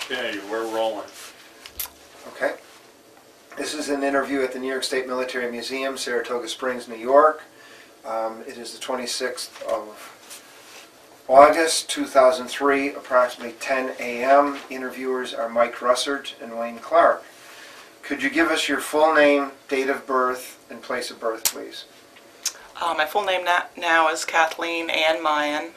Okay, we're rolling. Okay. This is an interview at the New York State Military Museum, Saratoga Springs, New York. It is the 26th of August, 2003, approximately 10 a.m. Interviewers are Mike Russert and Wayne Clark. Could you give us your full name, date of birth, and place of birth, please? My full name now is Kathleen Ann Mion.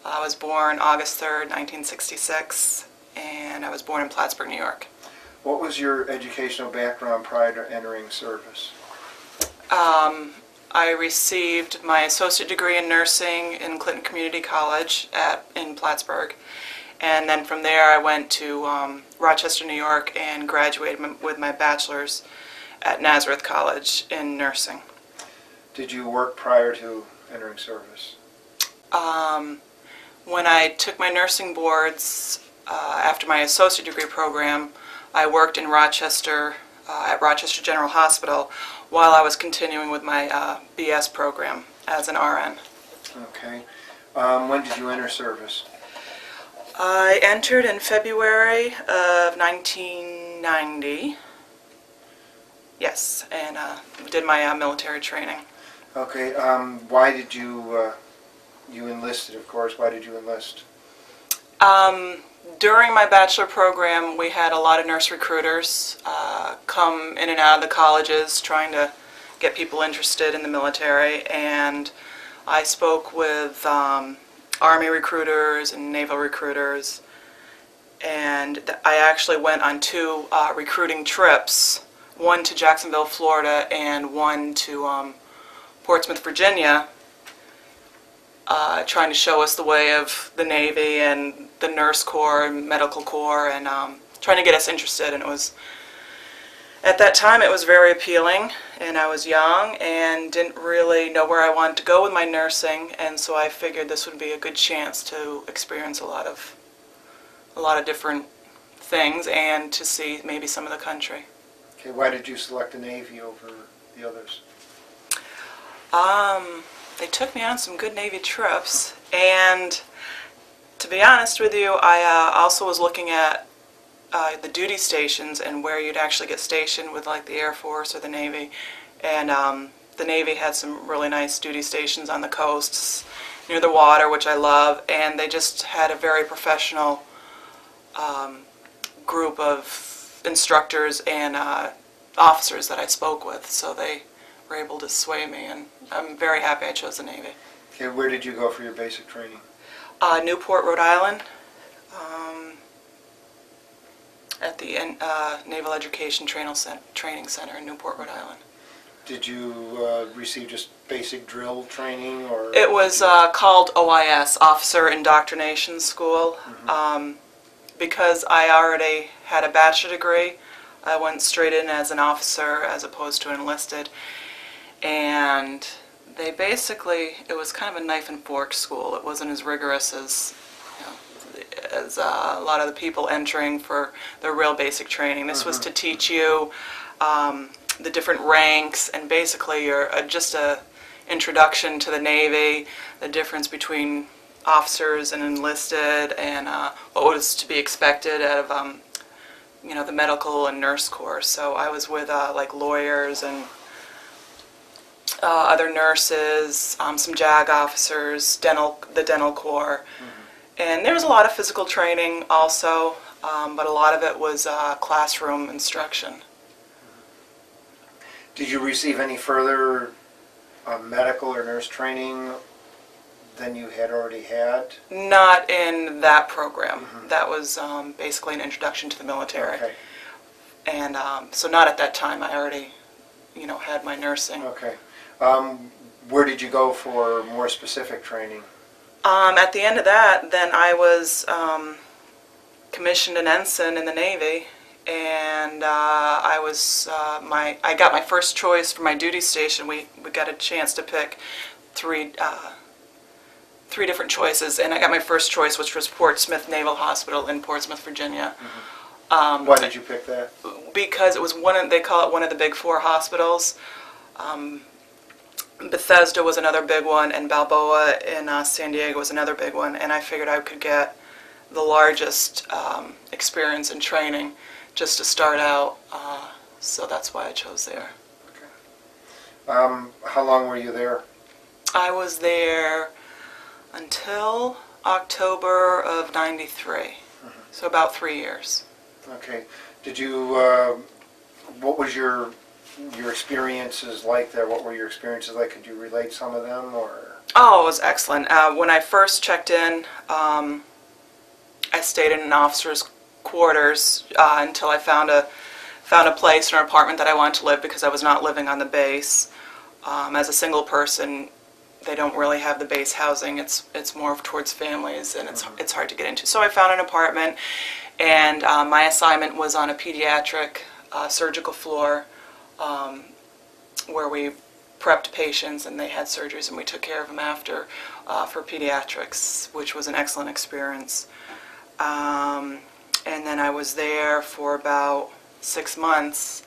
I was born August 3rd, 1966, and I was born in Plattsburgh, New York. What was your educational background prior to entering service? I received my associate degree in nursing in Clinton Community College in Plattsburgh, and then from there I went to Rochester, New York, and graduated with my bachelor's at Nazareth College in nursing. Did you work prior to entering service? When I took my nursing boards after my associate degree program, I worked in Rochester at Rochester General Hospital while I was continuing with my BS program as an RN. Okay. When did you enter service? I entered in February of 1990. Yes, and did my military training. Okay. Why did you enlisted, of course. Why did you enlist? During my bachelor program, we had a lot of nurse recruiters come in and out of the colleges trying to get people interested in the military, and I spoke with Army recruiters and Naval recruiters, and I actually went on two recruiting trips, one to Jacksonville, Florida, and one to Portsmouth, Virginia, trying to show us the way of the Navy and the Nurse Corps and Medical Corps, and trying to get us interested. And it was, at that time, it was very appealing, and I was young and didn't really know where I wanted to go with my nursing, and so I figured this would be a good chance to experience a lot of different things and to see maybe some of the country. Okay, why did you select the Navy over the others? They took me on some good Navy trips, and to be honest with you, I also was looking at the duty stations and where you'd actually get stationed with like the Air Force or the Navy, and the Navy had some really nice duty stations on the coasts near the water, which I love, and they just had a very professional group of instructors and officers that I spoke with, so they were able to sway me, and I'm very happy I chose the Navy. Okay, where did you go for your basic training? Newport, Rhode Island, at the Naval Education Training Center in Newport, Rhode Island. Did you receive just basic drill training, or? It was called OIS, Officer Indoctrination School. Mm-hmm. Because I already had a bachelor degree, I went straight in as an officer as opposed to enlisted. And they basically, it was kind of a knife and fork school. It wasn't as rigorous as, as a lot of the people entering for their real basic training. This was to teach you the different ranks, and basically just a introduction to the Navy, the difference between officers and enlisted, and what was to be expected out of the medical and nurse corps. So I was with like lawyers and other nurses, some JAG officers, the dental corps, and there was a lot of physical training also, but a lot of it was classroom instruction. Did you receive any further medical or nurse training than you had already had? Not in that program. That was basically an introduction to the military. Okay. And so not at that time. I already, had my nursing. Okay. Where did you go for more specific training? At the end of that, then I was commissioned an ensign in the Navy, and I got my first choice for my duty station. We got a chance to pick three different choices, and I got my first choice, which was Portsmouth Naval Hospital in Portsmouth, Virginia. Why did you pick that? Because it was they call it one of the big four hospitals. Bethesda was another big one, and Balboa in San Diego was another big one, and I figured I could get the largest experience in training just to start out, so that's why I chose there. Okay. How long were you there? I was there until October of '93, so about 3 years. Okay. Did you, what was your experiences like there? What were your experiences like? Could you relate some of them, or? Oh, it was excellent. When I first checked in, I stayed in an officer's quarters until I found a place in an apartment that I wanted to live, because I was not living on the base. As a single person, they don't really have the base housing. It's more towards families, and it's hard to get into. So I found an apartment, and my assignment was on a pediatric surgical floor, where we prepped patients and they had surgeries, and we took care of them after for pediatrics, which was an excellent experience. And then I was there for about 6 months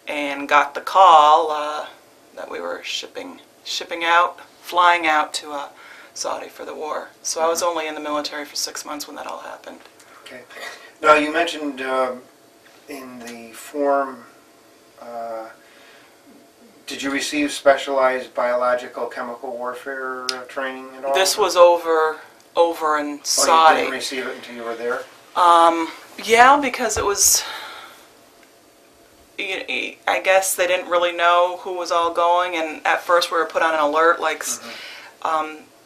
and got the call that we were flying out to Saudi for the war. So I was only in the military for 6 months when that all happened. Okay. Now, you mentioned in the form, did you receive specialized biological chemical warfare training at all? This was over in Saudi. Oh, you didn't receive it until you were there? Yeah, because it was, I guess they didn't really know who was all going, and at first we were put on an alert, like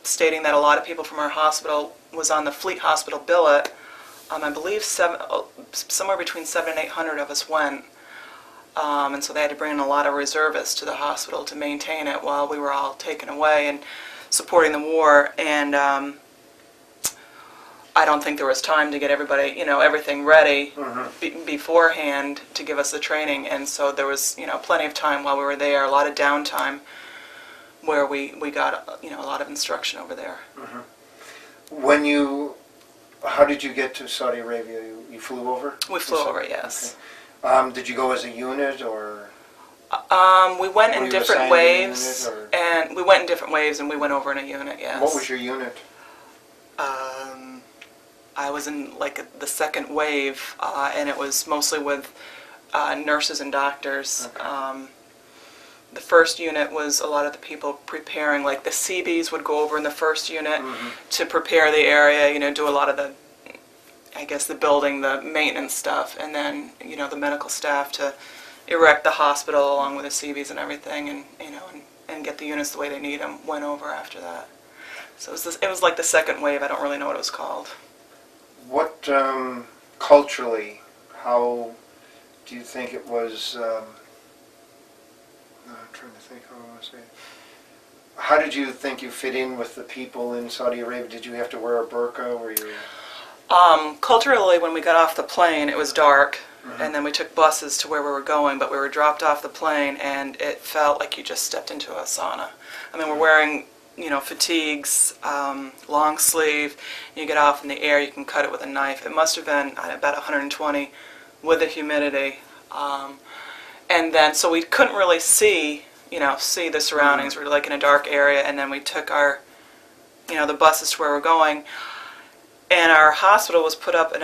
stating that a lot of people from our hospital was on the Fleet Hospital billet. I believe somewhere between 700 and 800 of us went, and so they had to bring in a lot of reservists to the hospital to maintain it while we were all taken away and supporting the war. And I don't think there was time to get everybody, everything ready beforehand to give us the training, and so there was, plenty of time while we were there, a lot of downtime where we got, a lot of instruction over there. How did you get to Saudi Arabia? You flew over? We flew over, yes. Okay. Did you go as a unit, or? We went in different waves, unit, and we went in different waves, and we went over in a unit, yes. What was your unit? I was in the second wave, and it was mostly with nurses and doctors. Okay. The first unit was a lot of the people preparing, like the CBs would go over in the first unit to prepare the area, do a lot of the building, the maintenance stuff, and then, the medical staff to erect the hospital along with the CBs and everything, and get the units the way they need them, went over after that. So it was like the second wave. I don't really know what it was called. What, culturally, how do you think it was, I'm trying to think how I want to say it. How did you think you fit in with the people in Saudi Arabia? Did you have to wear a burqa? Were you? Culturally, when we got off the plane, it was dark, and then we took buses to where we were going, but we were dropped off the plane, and it felt like you just stepped into a sauna. I mean, we're wearing, fatigues, long sleeve. You get off in the air, you can cut it with a knife. It must have been about 120 with the humidity. And then, so we couldn't really see the surroundings. We were like in a dark area, and then we took our, the buses to where we're going. And our hospital was put up in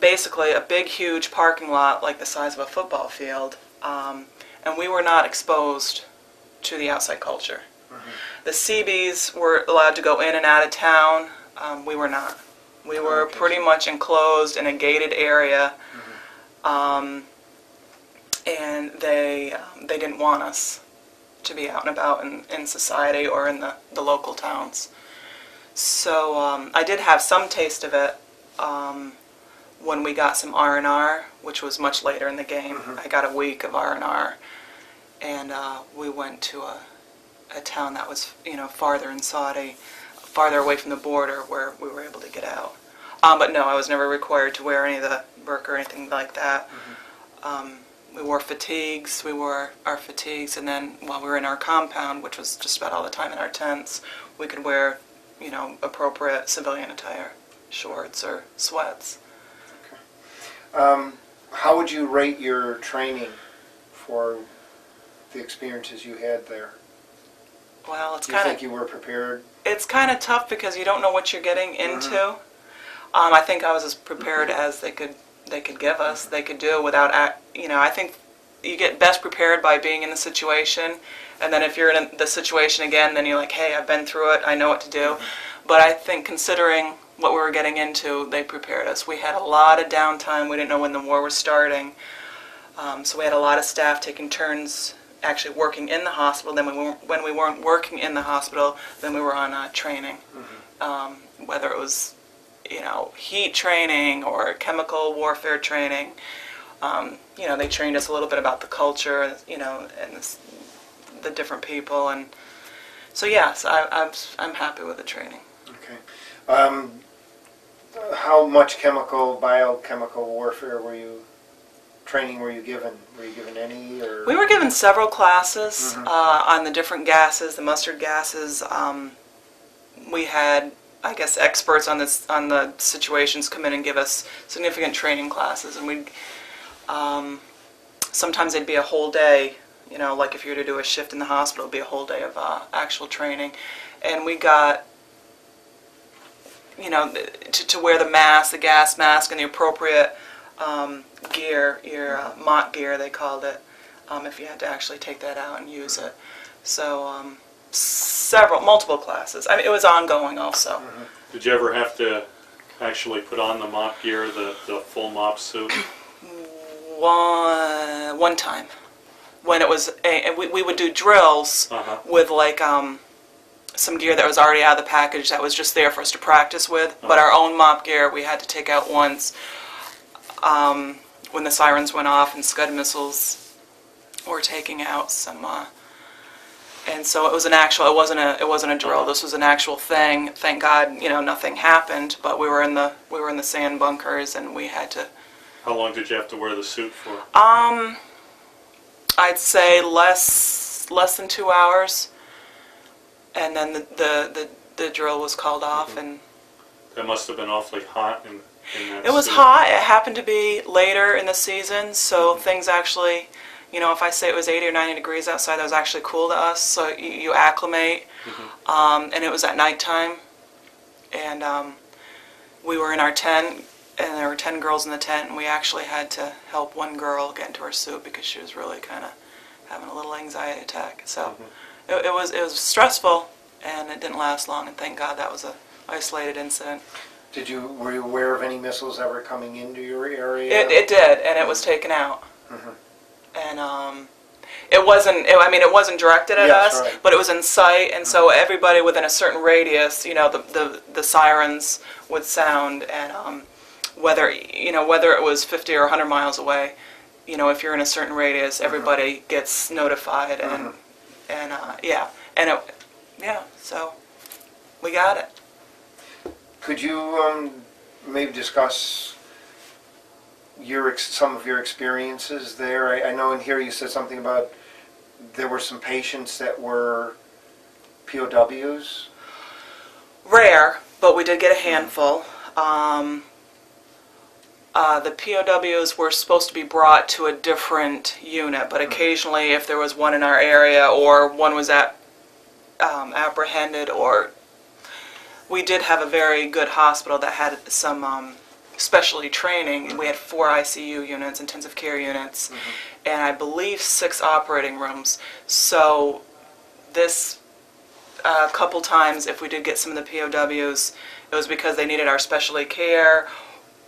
basically a big, huge parking lot like the size of a football field. And we were not exposed to the outside culture. The CBs were allowed to go in and out of town. We were not. We were pretty much enclosed in a gated area. And they didn't want us to be out and about in society or in the local towns. So I did have some taste of it when we got some R&R, which was much later in the game. I got a week of R&R, and we went to a town that was farther in Saudi, farther away from the border, where we were able to get out. But no, I was never required to wear any of the burqa or anything like that. We wore fatigues, and then while we were in our compound, which was just about all the time in our tents, we could wear, appropriate civilian attire, shorts or sweats. Okay. How would you rate your training for the experiences you had there? Well, Do you think you were prepared? It's kind of tough because you don't know what you're getting into. I think I was as prepared as they could give us. They could do without, I think you get best prepared by being in the situation, and then if you're in the situation again, then you're like, hey, I've been through it, I know what to do. But I think considering what we were getting into, they prepared us. We had a lot of downtime. We didn't know when the war was starting, so we had a lot of staff taking turns actually working in the hospital. Then when we weren't working in the hospital, then we were on training, whether it was heat training or chemical warfare training. They trained us a little bit about the culture, and the different people, and so yes, I'm happy with the training. Okay. How much biochemical warfare training were you given? Were you given any? Or? We were given several classes on the different gases, the mustard gases. We had, I guess, experts on the situations come in and give us significant training classes, and we'd sometimes it'd be a whole day. Like if you were to do a shift in the hospital, it'd be a whole day of actual training, and we got to wear the mask, the gas mask, and the appropriate gear, your mock gear they called it, if you had to actually take that out and use it. So multiple classes. I mean, it was ongoing also. Did you ever have to actually put on the mop gear, the full mop suit? One time, when it was we would do drills with like some gear that was already out of the package that was just there for us to practice with. But our own mop gear we had to take out once when the sirens went off and Scud missiles were taking out some. And so it was an actual. It wasn't a drill. This was an actual thing. Thank God, nothing happened. But we were in the sand bunkers, and we had to. How long did you have to wear the suit for? I'd say less than 2 hours, and then the drill was called off, and that must have been awfully hot in that it was suit. hot. It happened to be later in the season, so things actually, if I say it was 80 or 90 degrees outside, that was actually cool to us. So you acclimate, and it was at nighttime, and we were in our tent. And there were 10 girls in the tent, and we actually had to help one girl get into her suit because she was really kind of having a little anxiety attack. So it was stressful, and it didn't last long. And thank God that was a isolated incident. Were you aware of any missiles that were coming into your area? It did, and it was taken out. And it wasn't directed at us, right. but it was in sight, and so everybody within a certain radius, the sirens would sound, and whether it was 50 or 100 miles away, if you're in a certain radius, everybody gets notified, and so we got it. Could you maybe discuss some of your experiences there? I know in here you said something about there were some patients that were POWs. Rare, but we did get a handful. The POWs were supposed to be brought to a different unit, but occasionally if there was one in our area or one was apprehended, or we did have a very good hospital that had some specialty training. We had 4 ICU units, intensive care units, and I believe 6 operating rooms. So this couple times, if we did get some of the POWs, it was because they needed our specialty care,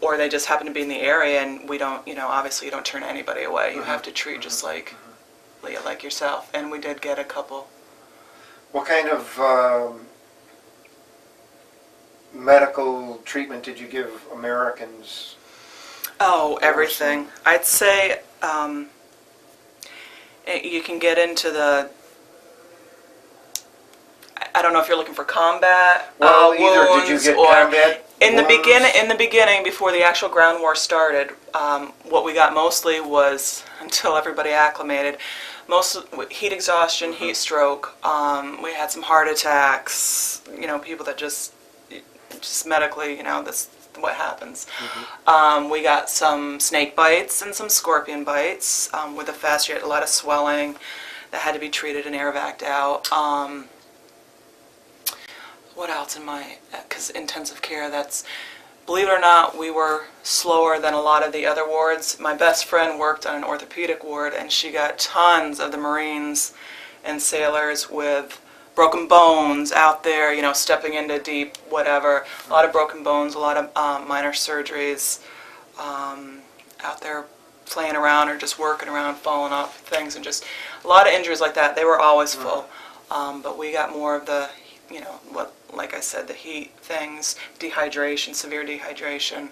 or they just happened to be in the area, and we don't, obviously you don't turn anybody away. You have to treat just like yourself, and we did get a couple. What kind of medical treatment did you give Americans? Oh, everything. I'd say you can get into the. I don't know if you're looking for combat either. Did you get combat? In the beginning, before the actual ground war started, what we got mostly was, until everybody acclimated, heat exhaustion, heat stroke. We had some heart attacks. People that just medically, this what happens. We got some snake bites and some scorpion bites. With the fast, you had a lot of swelling that had to be treated and air vac'd out. What else because intensive care, believe it or not, we were slower than a lot of the other wards. My best friend worked on an orthopedic ward, and she got tons of the Marines and sailors with broken bones out there, stepping into deep whatever. A lot of broken bones, a lot of minor surgeries, out there playing around or just working around, falling off things, and just a lot of injuries like that. They were always full. But we got more of the, like I said, the heat things, dehydration, severe dehydration,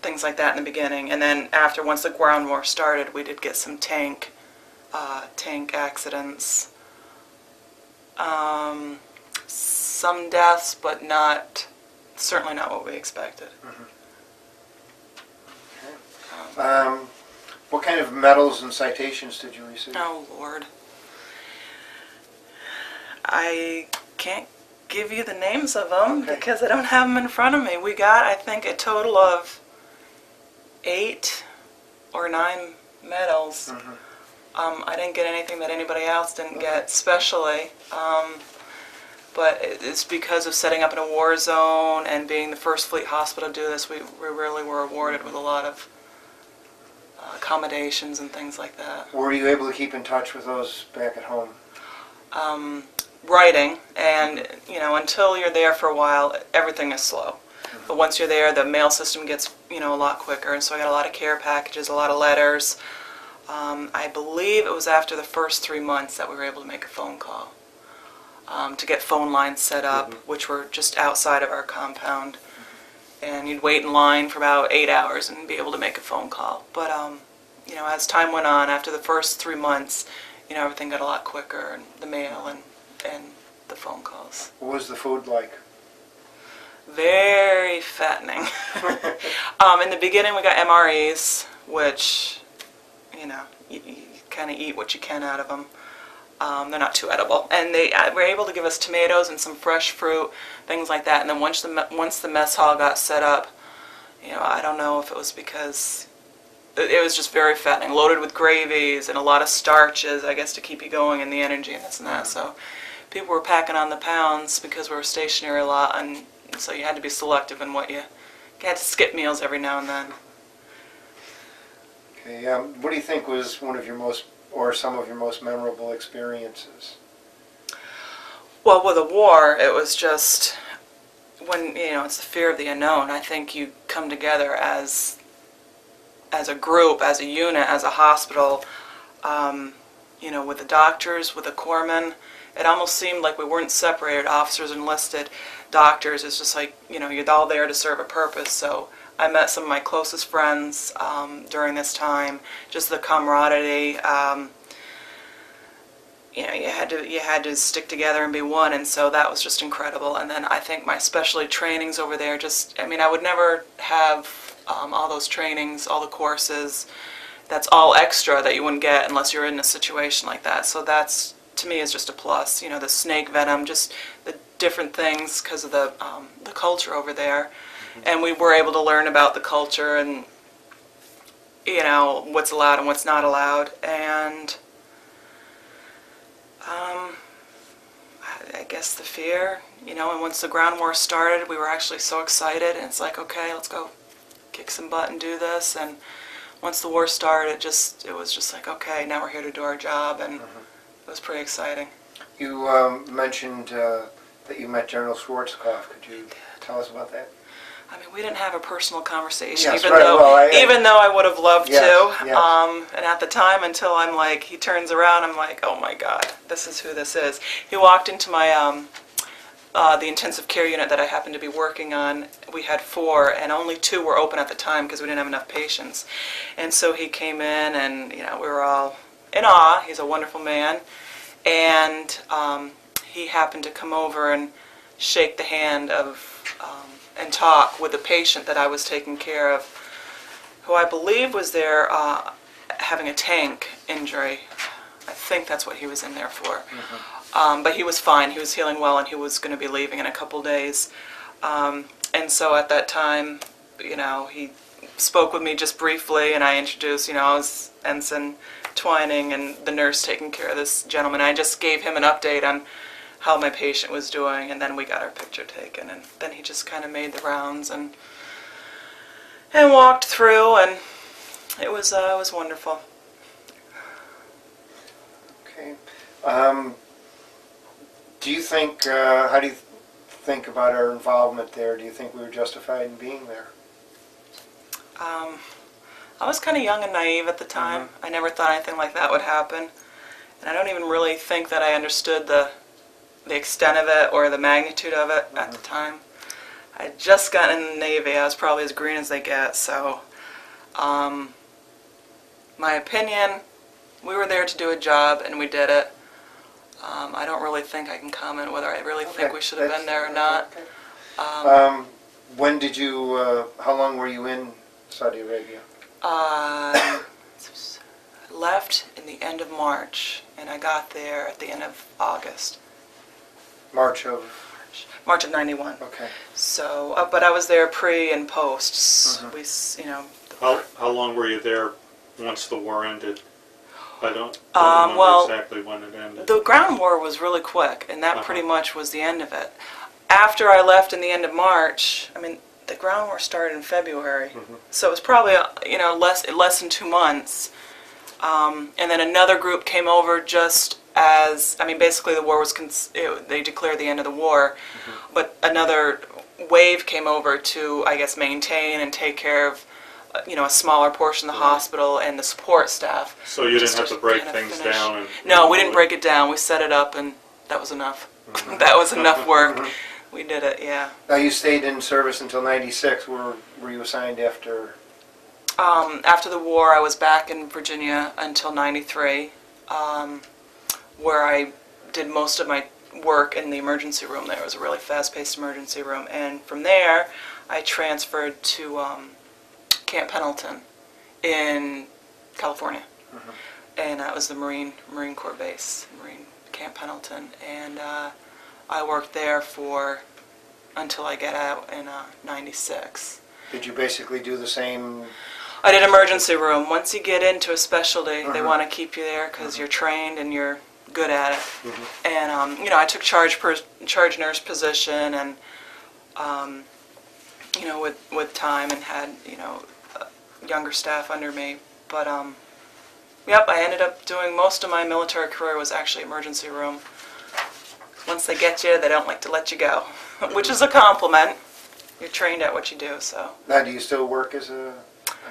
things like that in the beginning. And then once the ground war started, we did get some tank accidents. Some deaths, but certainly not what we expected. What kind of medals and citations did you receive? Oh, Lord. I can't give you the names of them because I don't have them in front of me. We got, I think, a total of 8 or 9 medals. I didn't get anything that anybody else didn't get specially, but it's because of setting up in a war zone and being the first fleet hospital to do this. We really were awarded with a lot of accommodations and things like that. Were you able to keep in touch with those back at home? Writing, and until you're there for a while, everything is slow. But once you're there, the mail system gets a lot quicker, and so I got a lot of care packages, a lot of letters. I believe it was after the first 3 months that we were able to make a phone call to get phone lines set up, which were just outside of our compound. And you'd wait in line for about 8 hours and be able to make a phone call. But as time went on, after the first 3 months, everything got a lot quicker, and the mail and the phone calls. What was the food like? Very fattening. In the beginning, we got MREs, which, you kind of eat what you can out of them. They're not too edible. And they were able to give us tomatoes and some fresh fruit, things like that. And then once the mess hall got set up, I don't know if it was because it was just very fattening, loaded with gravies and a lot of starches, I guess, to keep you going and the energy and this and that. So people were packing on the pounds because we were stationary a lot, and so you had to be selective in what you had to skip meals every now and then. Okay, what do you think was one of your some of your most memorable experiences? Well, with a war, it was just when, it's the fear of the unknown. I think you come together as a group, as a unit, as a hospital, with the doctors, with the corpsmen. It almost seemed like we weren't separated, officers, enlisted, doctors. It's just like, you're all there to serve a purpose. So I met some of my closest friends during this time, just the camaraderie. You had to stick together and be one, and so that was just incredible. And then I think my specialty trainings over there I would never have all those trainings, all the courses. That's all extra that you wouldn't get unless you're in a situation like that. So that's, to me, is just a plus. The snake venom, just the different things because of the culture over there. And we were able to learn about the culture and, what's allowed and what's not allowed. And I guess the fear, and once the ground war started, we were actually so excited. And it's like, okay, let's go kick some butt and do this. And once the war started, it was just like, okay, now we're here to do our job. And it was pretty exciting. You mentioned that you met General Swartzkoff. Could you tell us about that? We didn't have a personal conversation, Yes, even right. though I would have loved to. Yes. And at the time, until he turns around, I'm like, oh my God, this is who this is. He walked into my the intensive care unit that I happened to be working on. We had 4, and only 2 were open at the time because we didn't have enough patients. And so he came in, and we were all in awe. He's a wonderful man, and he happened to come over and shake the hand of and talk with a patient that I was taking care of, who I believe was there having a tank injury. I think that's what he was in there for. But he was fine. He was healing well, and he was going to be leaving in a couple days. And so at that time, he spoke with me just briefly, and I introduced, I was Ensign Twining and the nurse taking care of this gentleman. I just gave him an update on how my patient was doing, and then we got our picture taken, and then he just kind of made the rounds and walked through, and it was wonderful. Okay. Do you think, how do you think about our involvement there? Do you think we were justified in being there? I was kind of young and naive at the time. I never thought anything like that would happen. And I don't even really think that I understood the extent of it or the magnitude of it at the time. I had just gotten in the Navy. I was probably as green as they get. So, my opinion, we were there to do a job, and we did it. I don't really think I can comment whether I really think we should have been there or not. Okay. When did you, how long were you in Saudi Arabia? Left in the end of March, and I got there at the end of August. March of '91. Okay. So, but I was there pre and post. We, you know. How long were you there once the war ended? I don't well, remember exactly when it ended. The ground war was really quick, and that pretty much was the end of it. After I left in the end of March, I mean, the ground war started in February, so it was probably less than 2 months. And then another group came over just as, I mean, basically the war was, they declared the end of the war, but another wave came over to, I guess, maintain and take care of, a smaller portion of the hospital and the support staff. So you didn't have to break things down? No, we didn't break it down. We set it up, and that was enough. That was enough work. We did it, yeah. Now you stayed in service until '96. Were you assigned after? After the war, I was back in Virginia until '93, where I did most of my work in the emergency room. There was a really fast-paced emergency room, and from there, I transferred to Camp Pendleton in California, and that was the Marine Corps base, Camp Pendleton, and I worked there until I got out in '96. Did you basically do the same? I did emergency room. Once you get into a specialty, they want to keep you there because you're trained and you're good at it. And I took charge nurse position, and with time, and had younger staff under me. But yep, I ended up doing most of my military career was actually emergency room. Once they get you, they don't like to let you go, which is a compliment. You're trained at what you do, so. Now, do you still work as a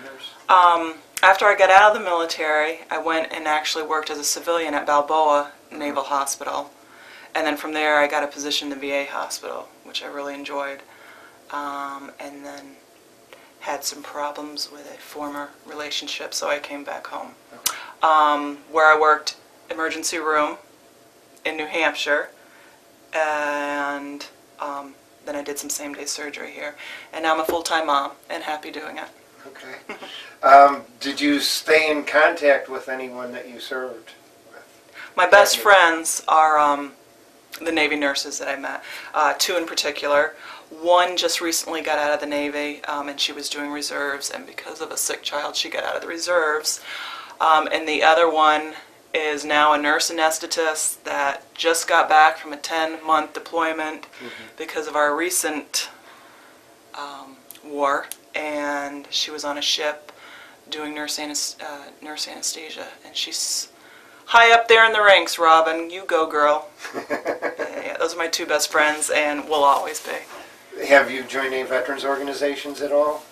nurse? After I got out of the military, I went and actually worked as a civilian at Balboa Naval Hospital. And then from there, I got a position in the VA hospital, which I really enjoyed. And then had some problems with a former relationship, so I came back home. Where I worked emergency room in New Hampshire, and then I did some same-day surgery here. And now I'm a full-time mom and happy doing it. Okay. Did you stay in contact with anyone that you served with? My best friends are the Navy nurses that I met, 2 in particular. One just recently got out of the Navy, and she was doing reserves, and because of a sick child, she got out of the reserves. And the other one is now a nurse anesthetist that just got back from a 10-month deployment because of our recent war, and she was on a ship doing nurse anesthesia, and she's high up there in the ranks. Robin, you go, girl. Yeah, those are my 2 best friends, and will always be. Have you joined any veterans organizations at all?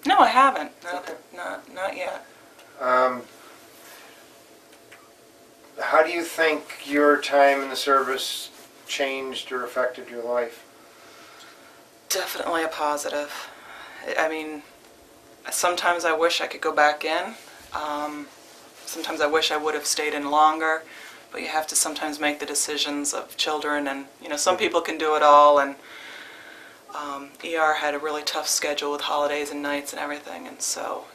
No, I haven't. Not yet. How do you think your time in the service changed or affected your life? Definitely a positive. I mean, sometimes I wish I could go back in. Sometimes I wish I would have stayed in longer. But you have to sometimes make the decisions of children, and some people can do it all, and ER had a really tough schedule with holidays and nights and everything, and so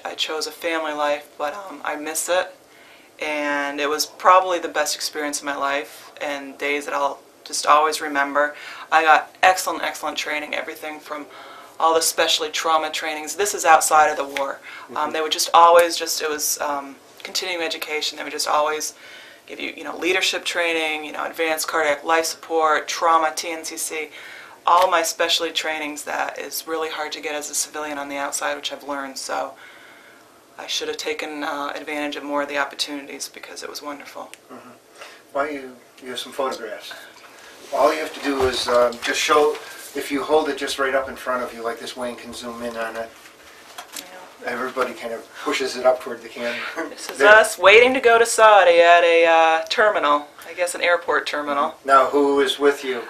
I chose a family life, but I miss it, and it was probably the best experience of my life, and days that I'll just always remember. I got excellent training, everything from all the specialty trauma trainings. This is outside of the war. They would just always it was continuing education. They would just always give you, leadership training, advanced cardiac life support, trauma, TNCC, all my specialty trainings that is really hard to get as a civilian on the outside, which I've learned. So I should have taken advantage of more of the opportunities because it was wonderful. Mm-hmm. Why don't you have some photographs? All you have to do is just show, if you hold it just right up in front of you like this, Wayne can zoom in on it. Everybody kind of pushes it up toward the camera. This is us waiting to go to Saudi at a terminal, I guess an airport terminal. Now, who is with you?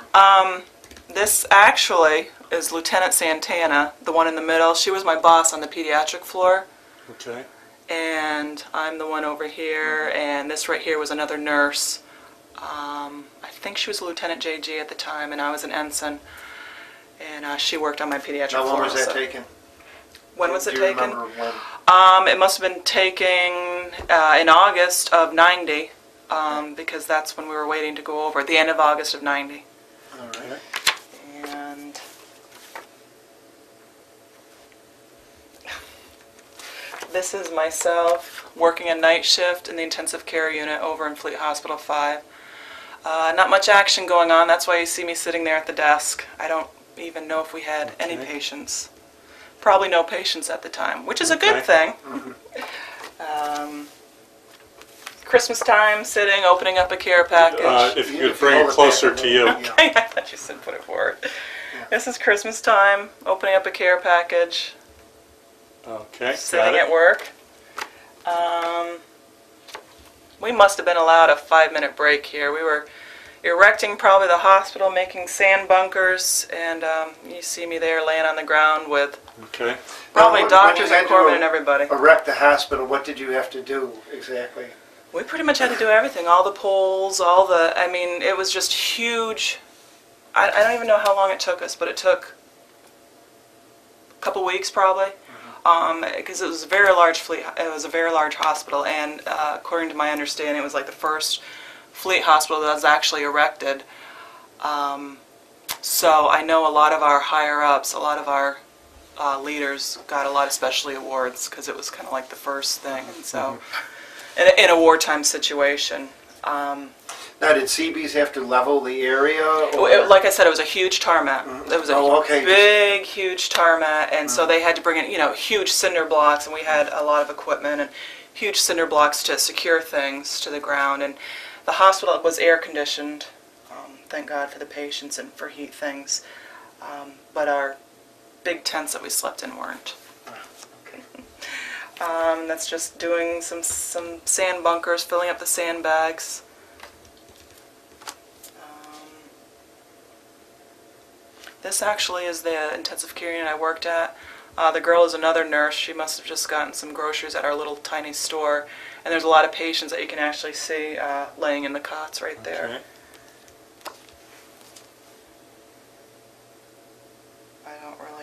This actually is Lieutenant Santana, the one in the middle. She was my boss on the pediatric floor. Okay. And I'm the one over here, and this right here was another nurse. I think she was a Lieutenant JG at the time, and I was an ensign. And she worked on my pediatric floor. Now, when was that also. taken? When was it Do you taken? remember when? It must have been taken in August of 90, because that's when we were waiting to go over, at the end of August of 90. All right. And this is myself working a night shift in the intensive care unit over in Fleet Hospital 5. Not much action going on, that's why you see me sitting there at the desk. I don't even know if we had any patients. Probably no patients at the time, which is a good thing. Christmas time, sitting, opening up a care package. If you could bring it closer to you. Okay, I thought you said put it forward. This is Christmas time, opening up a care package. Okay, Sitting got at it. work. We must have been allowed a 5-minute break here. We were erecting probably the hospital, making sand bunkers, and you see me there laying on the ground with Okay. probably When doctors you had and to corpsmen and everybody. Erect the hospital, what did you have to do exactly? We pretty much had to do everything, all the poles, it was just huge. I don't even know how long it took us, but it took a couple weeks probably, because it was a very large fleet. It was a very large hospital, and according to my understanding, it was like the first fleet hospital that was actually erected. So I know a lot of our higher ups, a lot of our leaders got a lot of specialty awards because it was kind of like the first thing, and so. In a wartime situation. Now, did Seabees have to level the area? Or? Like I said, it was a huge tarmac. It was a big, huge tarmac, and so they had to bring in, huge cinder blocks, and we had a lot of equipment and huge cinder blocks to secure things to the ground. And the hospital was air conditioned, thank God for the patients and for heat things, but our big tents that we slept in weren't. That's just doing some sand bunkers, filling up the sandbags. This actually is the intensive care unit I worked at. The girl is another nurse. She must have just gotten some groceries at our little tiny store. And there's a lot of patients that you can actually see laying in the cots right there. Okay.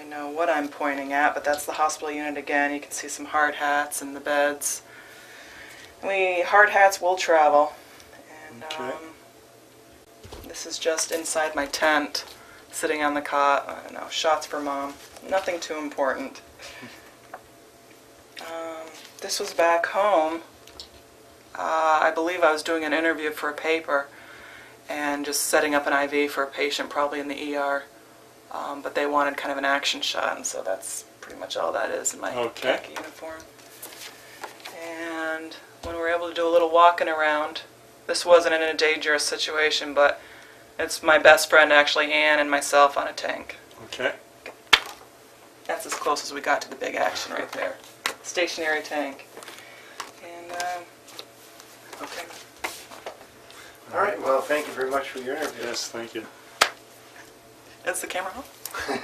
Know what I'm pointing at, but that's the hospital unit again. You can see some hard hats and the beds. Hard hats will travel. And this is just inside my tent, sitting on the cot. I don't know, shots for mom. Nothing too important. This was back home. I believe I was doing an interview for a paper and just setting up an IV for a patient, probably in the ER. But they wanted kind of an action shot, and so that's pretty much all that is in my khaki uniform. And when we were able to do a little walking around, this wasn't in a dangerous situation, but it's my best friend, actually, Ann, and myself on a tank. Okay. That's as close as we got to the big action right there. Stationary tank. And, okay. All right, well, thank you very much for your interview. Yes, thank you. Is the camera on?